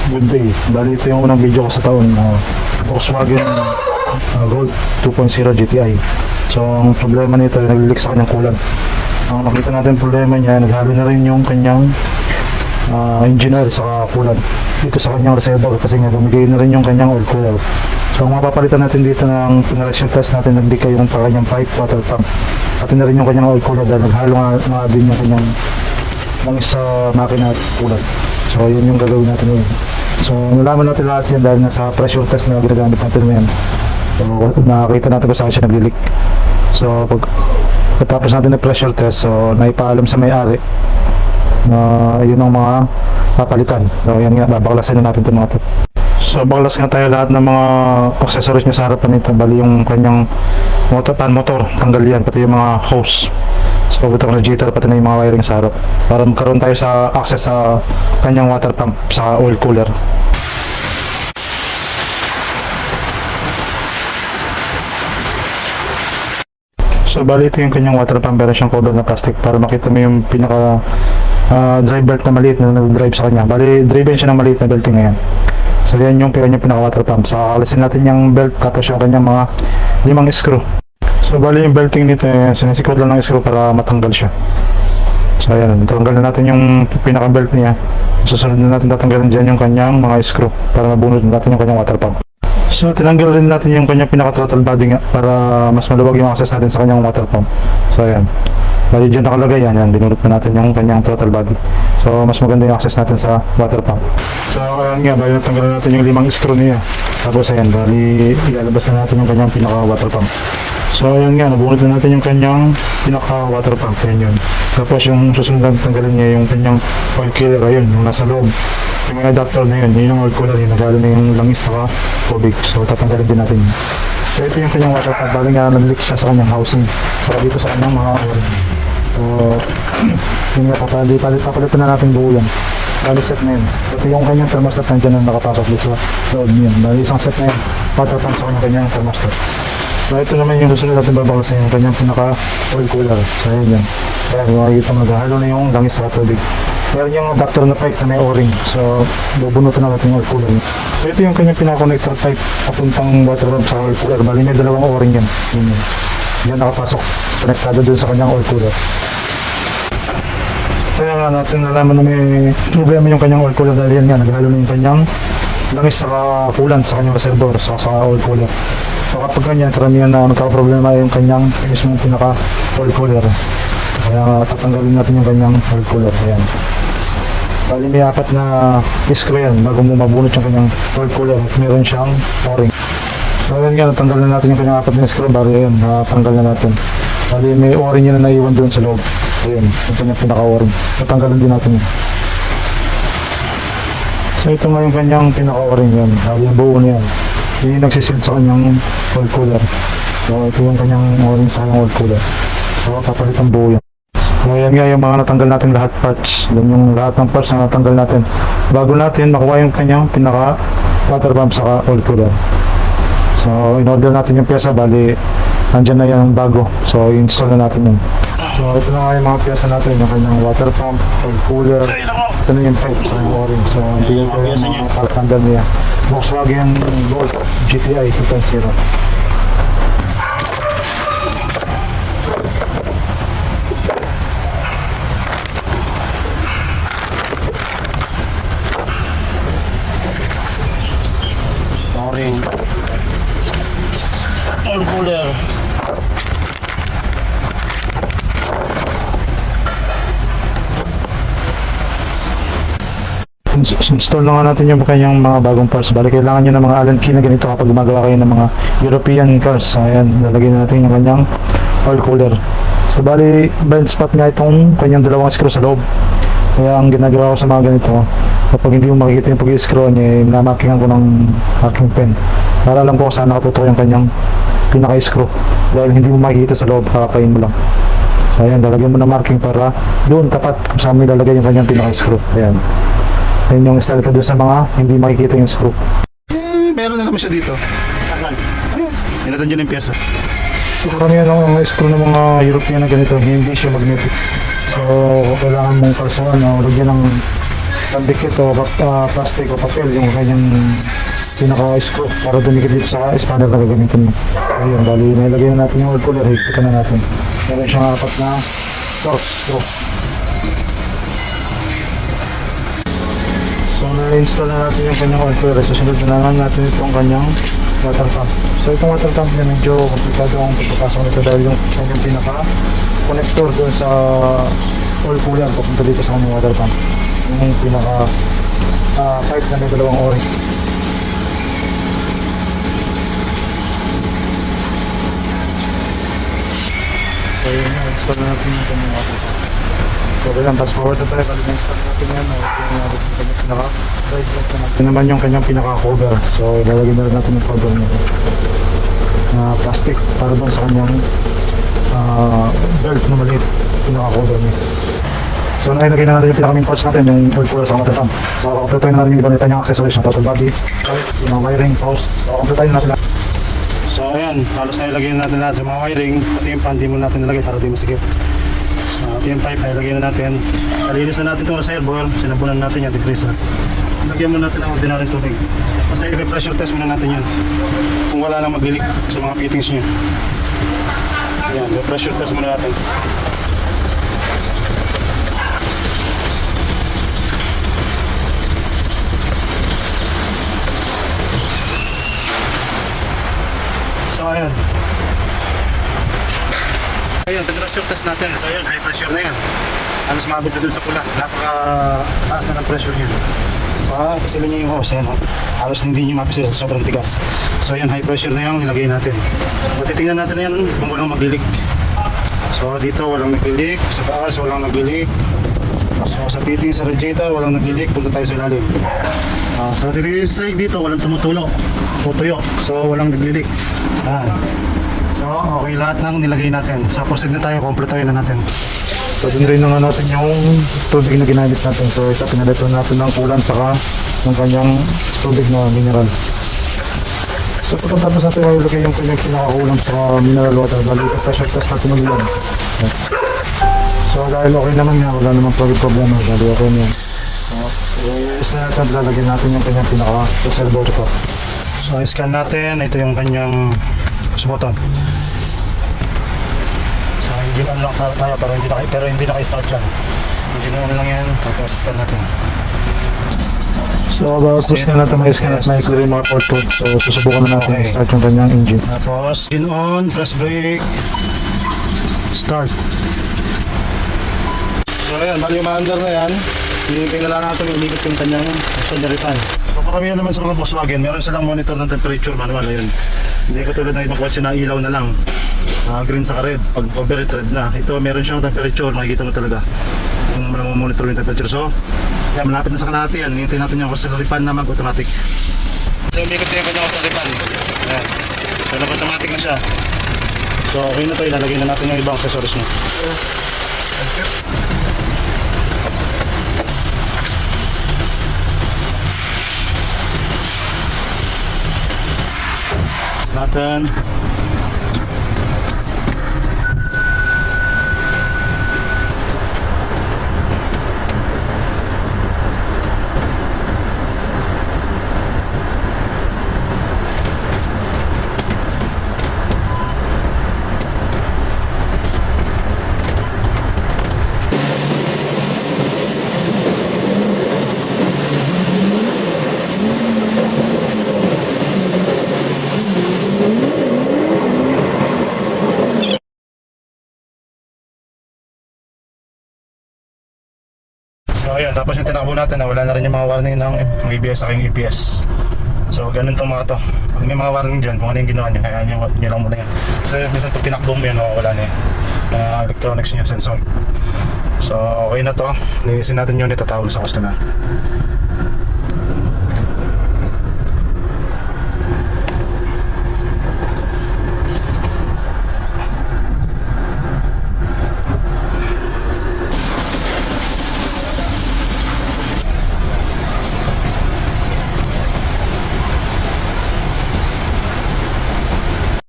Good day. Bali ito yung unang video ko sa taon. Volkswagen Gold 2.0 GTI. So ang problema nito ay nag-leak sa kanyang coolant. Ang nakita natin problema niya, naghalo na rin yung kanyang engine oil sa coolant dito sa kanyang reservoir kasi nga bumigay na rin yung kanyang oil cooler. So ang mapapalitan natin dito ng pinarasyon test natin, nag-leak yung kanyang pipe water pump. Pati na rin yung kanyang oil cooler dahil naghalo nga din yung kanyang langis sa makina at coolant. So yun yung gagawin natin ngayon. So nalaman natin lahat yan dahil nasa pressure test na ginagamit natin ngayon. So nakakita natin kung saan siya nag-leak. So pagkatapos natin ng pressure test, so naipaalam sa may-ari na yun ang mga papalitan. So yan nga, babaklasin na natin ito mga ito. So baklas nga tayo lahat ng mga accessories niya sa harapan nito. Bali yung kanyang motor, tanggal yan, pati yung mga hose. So ito na jitter, pati na yung mga wiring sa harap para magkaroon tayo sa access sa kanyang water pump sa oil cooler. So bali ito yung kanyang water pump, meron siyang cover na plastic para makita mo yung pinaka drive belt na maliit na nag-drive sa kanya. Bali driven siya ng maliit na belting ngayon. So yan yung kanyang pinaka water pump. So kakalisin natin yung belt tapos yung kanyang mga 5 screw. So bali yung belting nito, sinisikot lang ng screw para matanggal siya. So ayan, tanggal na natin yung pinaka belt niya. Susunod na natin tatanggalin dyan yung kanyang mga screw para mabunod natin yung kanyang water pump. So tinanggal rin natin yung kanyang pinaka throttle body nga para mas maluwag yung access natin sa kanyang water pump. So ayan, bali dyan nakalagay yan, binunot na natin yung kanyang throttle body. So mas maganda yung access natin sa water pump. So ayan nga, bali natanggalan natin yung 5 screw niya. Tapos ayan, bali ilalabas na natin yung kanyang pinaka water pump. So ayan nga, nabunod na natin yung kanyang pinaka water pump, yan yun. Tapos yung susunod na tanggalin niya yung kanyang oil killer, ayun, yung nasa loob. Yung mga adapter na yun, yun yung oil cooler, yun, nagalo na yung langis sa tubig. So tatanggalin din natin yun. So ito yung kanyang water pump, bali nga nag-leak siya sa kanyang housing. So dito sa kanyang mga oil. So yun nga, papalitan na natin buo yan. Bali set na yun. Ito yung kanyang thermostat na dyan na nakapasok dito sa loob niyan. Bali isang set na yun, water pump sa kanyang thermostat. So ito naman yung susunod natin babaklasin yung kanyang pinaka oil cooler. So yun yan. Kaya makikita mo, naghalo na yung langis sa tubig. Meron yung adapter na pipe na may o-ring. So bubunutan na natin yung oil cooler. So ito yung kanyang pinaka-connector pipe papuntang water pump sa oil cooler. Bali may 2 o-ring yan. Yan nakapasok. Konektado dun sa kanyang oil cooler. Kaya nga natin nalaman na may problema yung kanyang oil cooler dahil yan nga, naghalo na yung kanyang langis sa coolant sa kanyang reservoir sa oil cooler. So kapag ganyan, karamihan na magkakaproblema yung kanyang mismong pinaka oil cooler. Kaya tatanggalin natin yung kanyang oil cooler. Ayan. Bali may 4 na screw yan bago mo mabunot yung kanyang oil cooler at meron siyang o-ring. So ayan nga, natanggal na natin yung kanyang 4 na screw. Bali yun, natanggal na natin. Bali may o-ring yan na naiwan doon sa loob. Ayan, yung kanyang pinaka o-ring. Natanggalin din natin yun. So ito nga yung kanyang pinaka o-ring yan. Bali yung buo na yan. Yung nagsisilid sa kanyang oil cooler. So ito yung kanyang o-ring sa kanyang oil cooler. So kapalit ang buo yan. So yan nga yung mga natanggal natin lahat parts. Yan yung lahat ng parts na natanggal natin bago natin makuha yung kanyang pinaka water pump sa oil cooler. So in-order natin yung pyesa, bali andyan na yan bago. So install na natin yun. So ito na nga yung mga pyesa natin, yung kanyang water pump, oil cooler. Ito na yung pipe sa yung o-ring. So hindi yung mga palatanggal niya. Volkswagen Gold GTI 2.0. Sorry. Oil cooler. Install na nga natin yung kanyang mga bagong parts. Bali kailangan nyo ng mga Allen key na ganito kapag gumagawa kayo ng mga European cars. Ayan, lalagyan natin yung kanyang oil cooler. So bali blind spot nga itong kanyang 2 screw sa loob. Kaya ang ginagawa ko sa mga ganito, kapag hindi mo makikita yung pag-screw niya, minamakingan ko ng marking pen para alam ko kung saan nakatutok yung kanyang pinaka-screw. Dahil hindi mo makikita sa loob, kakapain mo lang. So ayan, lalagyan mo ng marking para doon tapat kung saan mo ilalagay yung kanyang pinaka-screw. Ayan. Yan yung style ko doon sa mga hindi makikita yung screw. Meron na naman siya dito. Inatan dyan yung pyesa. So karamihan ng mga screw ng mga European na ganito, hindi siya magnetic. So kailangan mong kalsuhan, lagyan ng pandikit o plastic o papel yung kanyang pinaka-screw para dumikit dito sa spanner na gagamitin mo. Ayun, bali nilagay na natin yung oil cooler, higpitan na natin. Meron siyang 4 na torque screw. So na-install na natin yung kanyang oil cooler. Susunod na naman natin itong kanyang water pump. So itong water pump niya medyo komplikado ang pagpapasok nito dahil yung kanyang pinaka-connector doon sa oil cooler papunta dito sa kanyang water pump. Yung pinaka-pipe na may dalawang o-ring. So yun na, install na natin yung kanyang water pump. So kailan, fast forward na tayo, bali na-install natin yan. Yung pinaka-drive block naman. Ito naman yung kanyang pinaka-cover. So ilalagay na rin natin yung cover niya. Plastic para doon sa kanyang belt na maliit. Pinaka-cover niya. So nailagay na natin yung pinaka-main parts natin, yung oil cooler sa water pump. So kompletuhin na natin yung iba nitong accessories ng total body, yung wiring, post. So kompletuhin na natin lahat. So ayan, halos na ilagay na natin lahat sa mga wiring, pati yung pan di mo natin nilagay para di masikip. So yung pipe na ilagay na natin. Nalinis na natin itong reservoir, sinabunan natin yung degreaser. Lagyan mo natin ang ordinary tubig. Kasi i-pressure test muna natin yun. Kung wala nang mag-leak sa mga fittings nyo. Ayan, i-pressure test muna natin. So ayan. Ayan, pressure test natin. So ayan, high pressure na yan. Halos maabot na dun sa pula. Napaka-taas na ng pressure niya. So pisilin niyo yung hose. Ayan, oh. Halos hindi niyo mapisil sa sobrang tigas. So ayan, high pressure na yan. Nilagay natin. So titingnan natin yan kung walang maglilik. So dito walang naglilik. Sa taas walang naglilik. So sa fitting sa radiator walang naglilik. Punta tayo sa ilalim. So dito walang tumutulo. Tutuyo. So walang naglilik. Ayan. So, okay, lahat ng nilagay natin. So, proceed na tayo, complete na natin. So, din rin na natin yung tubig na ginamit natin. So, ito, pinalito natin ng kulan saka yung kanyang tubig na mineral. So, pagkatapos natin ilagay yung kanyang pinakakulang sa mineral water. Bali, pressure test natin ng ilan. So, dahil okay naman nga, wala namang problema. Bali, okay na yan. So, is na natin, lalagyan natin yung kanyang pinaka-reservoir ito. So, scan natin. Ito yung kanyang push button. So engine on lang sa tayo pero hindi naka-start yan. Engine on lang yan, tapos scan natin. So tapos na natin may scan at may clear yung mga port. So susubukan na natin i-start yung kanyang engine. Tapos engine on, press brake, start. So ayan, bali yung maandar na yan. Tingnan natin yung limit yung kanyang auxiliary fan. So karamihan naman sa mga Volkswagen, meron silang monitor ng temperature manual na yun. Hindi ko tulad ng ibang kotse na ilaw na lang. Green sa red, pag overheat red na. Ito meron siyang temperature, makikita mo talaga kung monitor yung temperature. So, yan, malapit na sa kalahati yan. Hintayin natin yung auxiliary fan na mag-automatic. So, umikot na yung kanyang auxiliary fan. Yan. So, nag-automatic na siya. So, okay na ito. Ilalagay na natin yung ibang accessories niya. Natin. So ayan, tapos yung tinakbo natin na wala na rin yung mga warning ng ABS sa aking EPS. So ganun tong mga to. Pag may mga warning dyan, kung ano yung ginawa nyo, kaya nyo lang muna yan. So minsan pag tinakbo mo yan, wala na yan. Electronics niya, sensor. So okay na to. Linisin natin yun, itatawag sa customer.